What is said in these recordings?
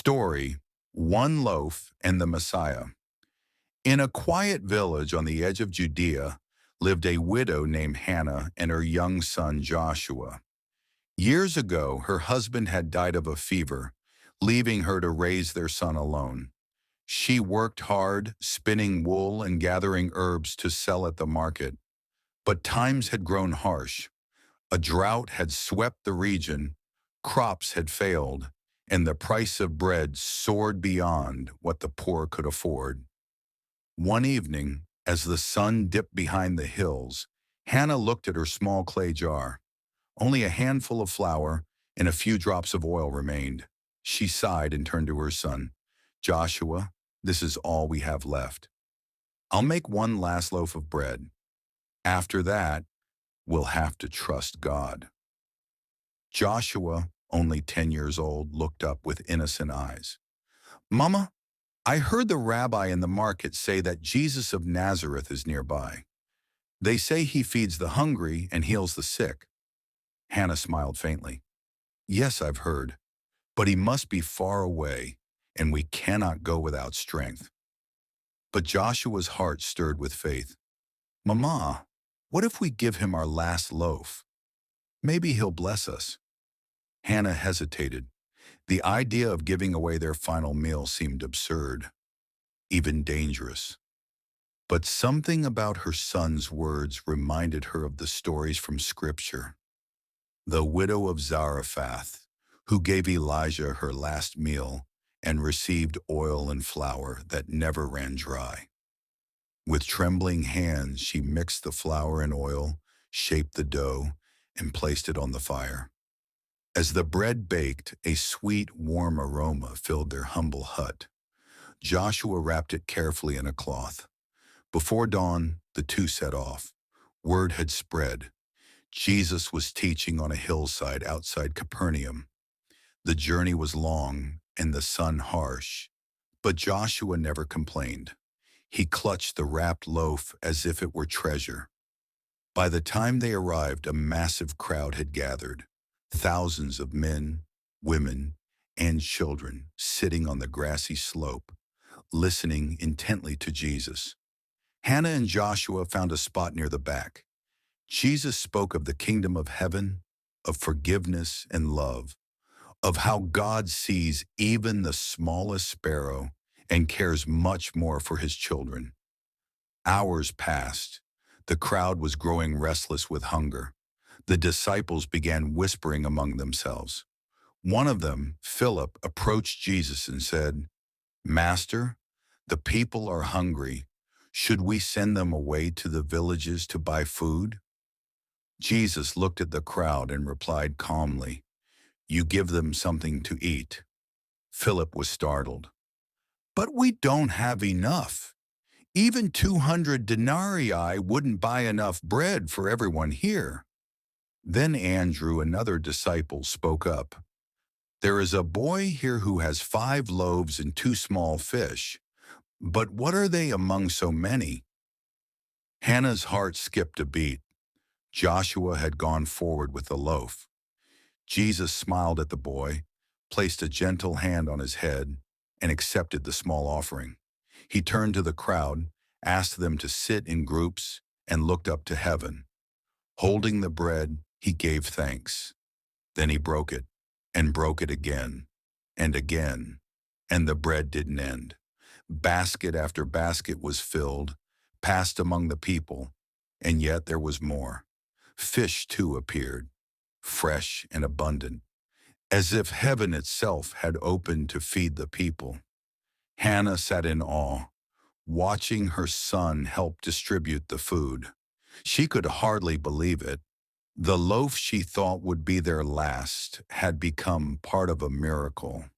Story: One Loaf and the Messiah. In a quiet village on the edge of Judea lived a widow named Hannah and her young son Joshua. Years ago, her husband had died of a fever, leaving her to raise their son alone. She worked hard, spinning wool and gathering herbs to sell at the market. But times had grown harsh. A drought had swept the region, crops had failed, and the price of bread soared beyond what the poor could afford. One evening, as the sun dipped behind the hills, Hannah looked at her small clay jar. Only a handful of flour and a few drops of oil remained. She sighed and turned to her son. "Joshua, this is all we have left. I'll make one last loaf of bread. After that, we'll have to trust God." Joshua, only 10 years old, looked up with innocent eyes. "Mama, I heard the rabbi in the market say that Jesus of Nazareth is nearby. They say he feeds the hungry and heals the sick." Hannah smiled faintly. "Yes, I've heard, but he must be far away, and we cannot go without strength." But Joshua's heart stirred with faith. "Mama, what if we give him our last loaf? Maybe he'll bless us." Hannah hesitated. The idea of giving away their final meal seemed absurd, even dangerous. But something about her son's words reminded her of the stories from Scripture. The widow of Zarephath, who gave Elijah her last meal and received oil and flour that never ran dry. With trembling hands, she mixed the flour and oil, shaped the dough, and placed it on the fire. As the bread baked, a sweet, warm aroma filled their humble hut. Joshua wrapped it carefully in a cloth. Before dawn, the two set off. Word had spread. Jesus was teaching on a hillside outside Capernaum. The journey was long and the sun harsh, but Joshua never complained. He clutched the wrapped loaf as if it were treasure. By the time they arrived, a massive crowd had gathered. Thousands of men, women, and children sitting on the grassy slope, listening intently to Jesus. Hannah and Joshua found a spot near the back. Jesus spoke of the kingdom of heaven, of forgiveness and love, of how God sees even the smallest sparrow and cares much more for his children. Hours passed. The crowd was growing restless with hunger. The disciples began whispering among themselves. One of them, Philip, approached Jesus and said, "Master, the people are hungry. Should we send them away to the villages to buy food?" Jesus looked at the crowd and replied calmly, "You give them something to eat." Philip was startled. "But we don't have enough. Even 200 denarii wouldn't buy enough bread for everyone here." Then Andrew, another disciple, spoke up. "There is a boy here who has 5 loaves and 2 small fish. But what are they among so many?" Hannah's heart skipped a beat. Joshua had gone forward with the loaf. Jesus smiled at the boy, placed a gentle hand on his head, and accepted the small offering. He turned to the crowd, asked them to sit in groups, and looked up to heaven. Holding the bread, he gave thanks. Then he broke it, and broke it again, and again, and the bread didn't end. Basket after basket was filled, passed among the people, and yet there was more. Fish, too, appeared, fresh and abundant, as if heaven itself had opened to feed the people. Hannah sat in awe, watching her son help distribute the food. She could hardly believe it. The loaf she thought would be their last had become part of a miracle.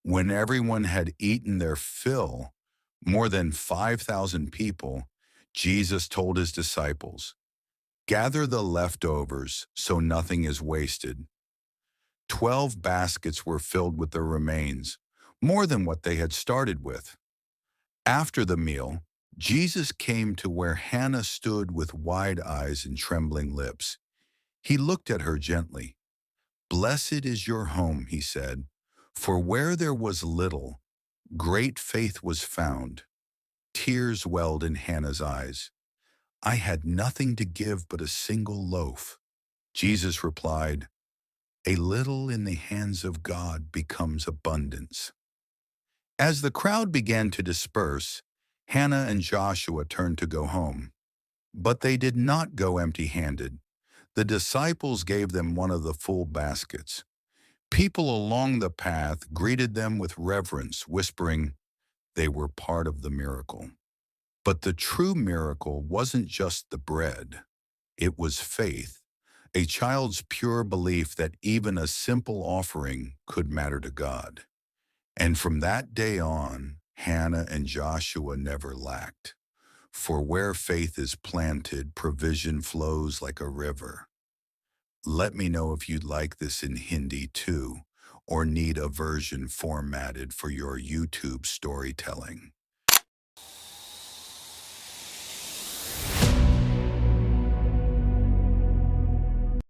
When everyone had eaten their fill, more than 5,000 people, Jesus told his disciples, "Gather the leftovers so nothing is wasted." 12 baskets were filled with the remains, more than what they had started with. After the meal, Jesus came to where Hannah stood with wide eyes and trembling lips. He looked at her gently. "Blessed is your home," he said, For where there was little, great faith was found. Tears welled in Hannah's eyes. I had nothing to give but a single loaf. Jesus replied, a little in the hands of God becomes abundance. As the crowd began to disperse, Hannah and Joshua turned to go home. But they did not go empty-handed. The disciples gave them one of the full baskets. People along the path greeted them with reverence, whispering they were part of the miracle. But the true miracle wasn't just the bread. It was faith, a child's pure belief that even a simple offering could matter to God. And from that day on, Hannah and Joshua never lacked. For where faith is planted, provision flows like a river. Let me know if you'd like this in Hindi too, or need a version formatted for your YouTube storytelling.